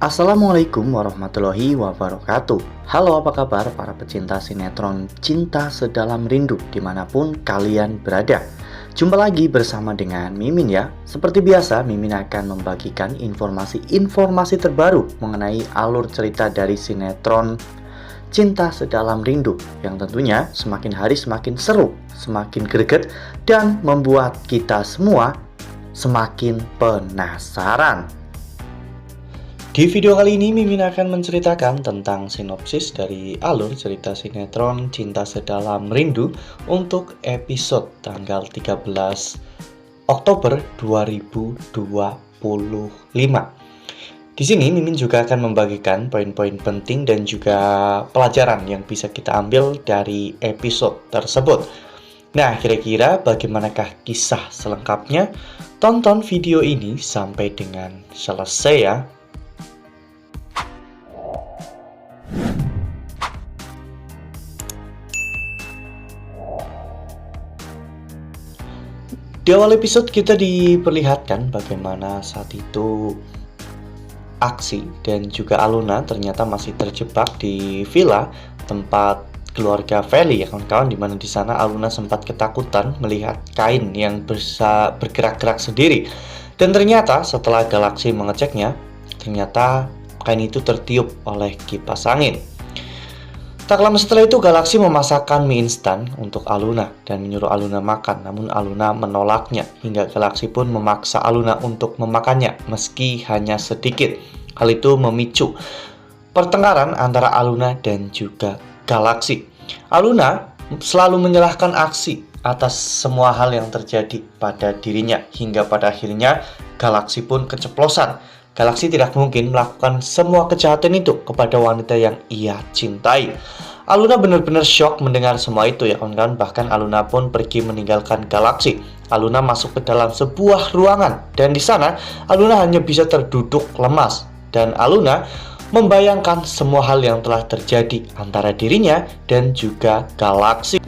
Assalamualaikum warahmatullahi wabarakatuh. Halo, apa kabar para pecinta sinetron Cinta Sedalam Rindu dimanapun kalian berada. Jumpa lagi bersama dengan Mimin ya. Seperti biasa, Mimin akan membagikan informasi terbaru mengenai alur cerita dari sinetron Cinta Sedalam Rindu yang tentunya semakin hari semakin seru, semakin greget, dan membuat kita semua semakin penasaran. Di video kali ini Mimin akan menceritakan tentang sinopsis dari alur cerita sinetron Cinta Sedalam Rindu untuk episode tanggal 13 Oktober 2025. Di sini Mimin juga akan membagikan poin-poin penting dan juga pelajaran yang bisa kita ambil dari episode tersebut. Nah, kira-kira bagaimanakah kisah selengkapnya? Tonton video ini sampai dengan selesai ya. Di awal episode kita diperlihatkan bagaimana saat itu Aksi dan juga Aluna ternyata masih terjebak di villa tempat keluarga Feli ya kawan-kawan, dimana di sana Aluna sempat ketakutan melihat kain yang bisa bergerak-gerak sendiri. Dan ternyata setelah Galaksi mengeceknya, ternyata kain itu tertiup oleh kipas angin. Tak lama setelah itu Galaksi memasakkan mie instan untuk Aluna dan menyuruh Aluna makan, namun Aluna menolaknya hingga Galaksi pun memaksa Aluna untuk memakannya meski hanya sedikit. Hal itu memicu pertengkaran antara Aluna dan juga Galaksi. Aluna selalu menyalahkan Aksi atas semua hal yang terjadi pada dirinya hingga pada akhirnya Galaksi pun keceplosan. Galaksi tidak mungkin melakukan semua kejahatan itu kepada wanita yang ia cintai. Aluna benar-benar shock mendengar semua itu ya kawan-kawan. Bahkan Aluna pun pergi meninggalkan Galaksi. Aluna masuk ke dalam sebuah ruangan dan di sana Aluna hanya bisa terduduk lemas dan Aluna membayangkan semua hal yang telah terjadi antara dirinya dan juga Galaksi.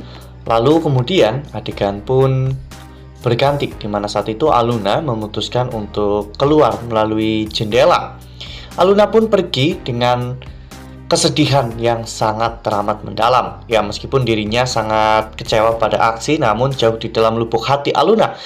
Lalu kemudian adegan pun berganti, di mana saat itu Aluna memutuskan untuk keluar melalui jendela. Aluna pun pergi dengan kesedihan yang sangat teramat mendalam. Ya, meskipun dirinya sangat kecewa pada Aksi, namun jauh di dalam lubuk hati Aluna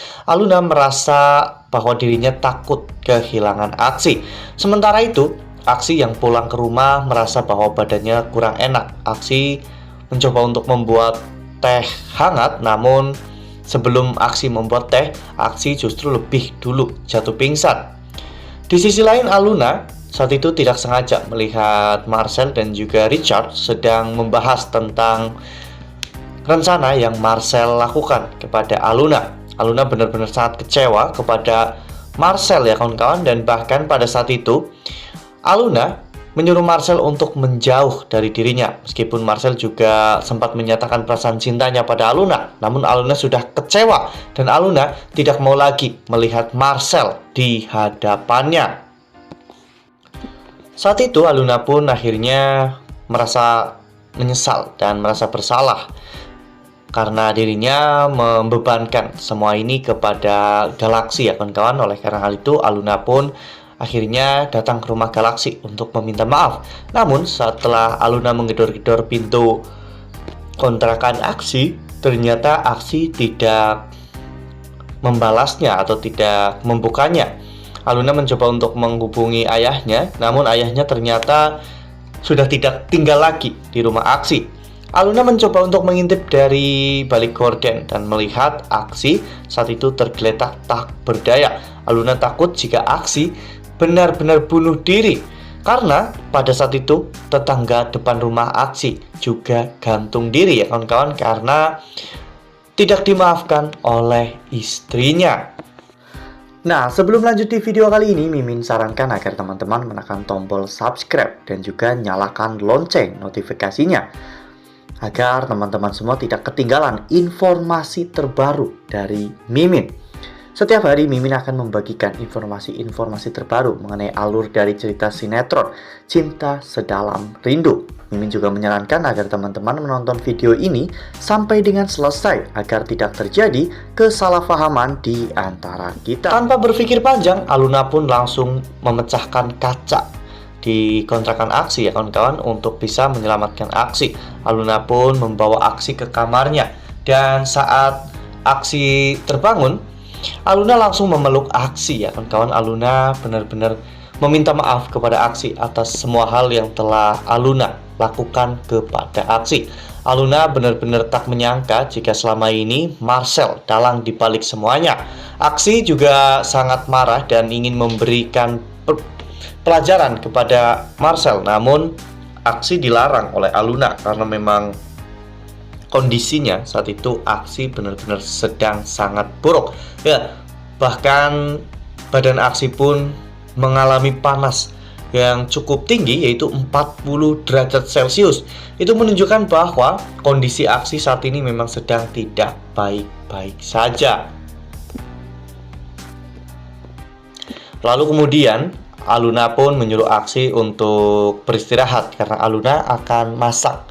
merasa bahwa dirinya takut kehilangan Aksi. Sementara itu, Aksi yang pulang ke rumah merasa bahwa badannya kurang enak. Aksi mencoba untuk membuat teh hangat, namun sebelum Aksi membuat teh, Aksi justru lebih dulu jatuh pingsan. Di sisi lain, Aluna saat itu tidak sengaja melihat Marcel dan juga Richard sedang membahas tentang rencana yang Marcel lakukan kepada Aluna. Aluna benar-benar sangat kecewa kepada Marcel ya kawan-kawan, dan bahkan pada saat itu Aluna menyuruh Marcel untuk menjauh dari dirinya. Meskipun Marcel juga sempat menyatakan perasaan cintanya pada Aluna, namun Aluna sudah kecewa dan Aluna tidak mau lagi melihat Marcel di hadapannya. Saat itu Aluna pun akhirnya merasa menyesal dan merasa bersalah karena dirinya membebankan semua ini kepada Galaksi ya kawan-kawan. Oleh karena hal itu Aluna pun akhirnya datang ke rumah Galaksi untuk meminta maaf. Namun setelah Aluna menggedor-gedor pintu kontrakan Aksi, ternyata Aksi tidak membalasnya atau tidak membukanya. Aluna mencoba untuk menghubungi ayahnya, namun ayahnya ternyata sudah tidak tinggal lagi di rumah Aksi. Aluna mencoba untuk mengintip dari balik gorden dan melihat Aksi saat itu tergeletak tak berdaya. Aluna takut jika Aksi benar-benar bunuh diri karena pada saat itu tetangga depan rumah Aksi juga gantung diri ya kawan-kawan karena tidak dimaafkan oleh istrinya. Nah, sebelum lanjut di video kali ini, Mimin sarankan agar teman-teman menekan tombol subscribe dan juga nyalakan lonceng notifikasinya agar teman-teman semua tidak ketinggalan informasi terbaru dari Mimin. Setiap hari Mimin akan membagikan informasi-informasi terbaru mengenai alur dari cerita sinetron Cinta Sedalam Rindu. Mimin juga menyarankan agar teman-teman menonton video ini sampai dengan selesai agar tidak terjadi kesalahpahaman di antara kita. Tanpa berpikir panjang, Aluna pun langsung memecahkan kaca di kontrakan Aksi ya kawan-kawan untuk bisa menyelamatkan Aksi. Aluna pun membawa Aksi ke kamarnya, dan saat Aksi terbangun, Aluna langsung memeluk Aksi ya kawan-kawan. Aluna benar-benar meminta maaf kepada Aksi atas semua hal yang telah Aluna lakukan kepada Aksi. Aluna benar-benar tak menyangka jika selama ini Marcel dalang dibalik semuanya. Aksi juga sangat marah dan ingin memberikan pelajaran kepada Marcel, namun Aksi dilarang oleh Aluna karena memang kondisinya saat itu Aksi benar-benar sedang sangat buruk. Ya, bahkan badan Aksi pun mengalami panas yang cukup tinggi, yaitu 40 derajat Celcius. Itu menunjukkan bahwa kondisi Aksi saat ini memang sedang tidak baik-baik saja. Lalu kemudian Aluna pun menyuruh Aksi untuk beristirahat karena Aluna akan masak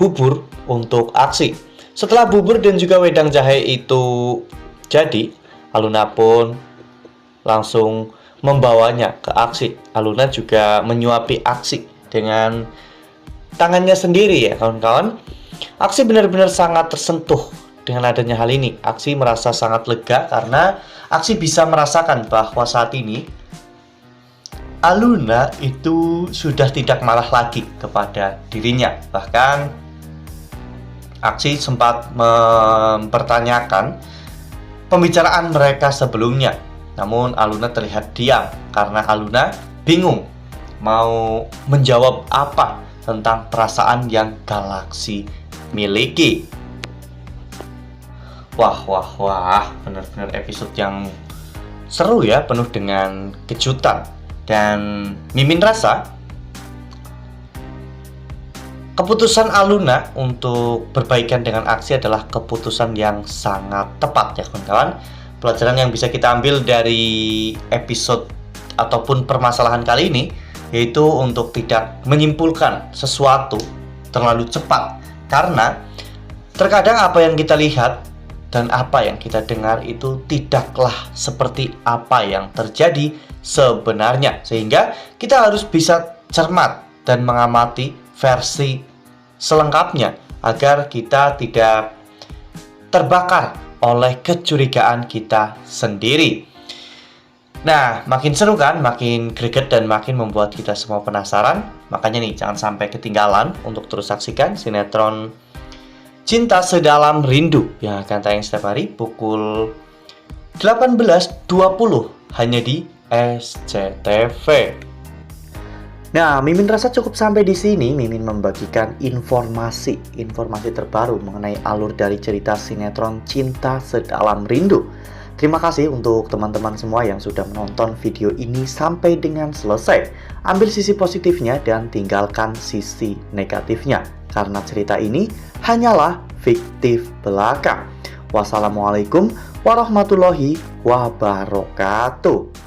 bubur untuk Aksi. Setelah bubur dan juga wedang jahe itu jadi, Aluna pun langsung membawanya ke Aksi. Aluna juga menyuapi Aksi dengan tangannya sendiri ya kawan-kawan. Aksi benar-benar sangat tersentuh dengan adanya hal ini. Aksi merasa sangat lega karena Aksi bisa merasakan bahwa saat ini Aluna itu sudah tidak marah lagi kepada dirinya. Bahkan Aksi sempat mempertanyakan pembicaraan mereka sebelumnya. Namun Aluna terlihat diam karena Aluna bingung mau menjawab apa tentang perasaan yang Galaksi miliki. Wah, benar-benar episode yang seru ya, penuh dengan kejutan. Dan Mimin rasa keputusan Aluna untuk berbaikan dengan Aksi adalah keputusan yang sangat tepat ya kawan-kawan. Pelajaran yang bisa kita ambil dari episode ataupun permasalahan kali ini yaitu untuk tidak menyimpulkan sesuatu terlalu cepat, karena terkadang apa yang kita lihat dan apa yang kita dengar itu tidaklah seperti apa yang terjadi sebenarnya, sehingga kita harus bisa cermat dan mengamati versi selengkapnya agar kita tidak terbakar oleh kecurigaan kita sendiri. Nah, makin seru kan, makin greget dan makin membuat kita semua penasaran. Makanya nih, jangan sampai ketinggalan untuk terus saksikan sinetron Cinta Sedalam Rindu yang akan tayang setiap hari pukul 18.20 hanya di SCTV. Nah, Mimin rasa cukup sampai di sini. Mimin membagikan informasi terbaru mengenai alur dari cerita sinetron Cinta Sedalam Rindu. Terima kasih untuk teman-teman semua yang sudah menonton video ini sampai dengan selesai. Ambil sisi positifnya dan tinggalkan sisi negatifnya, karena cerita ini hanyalah fiktif belaka. Wassalamualaikum warahmatullahi wabarakatuh.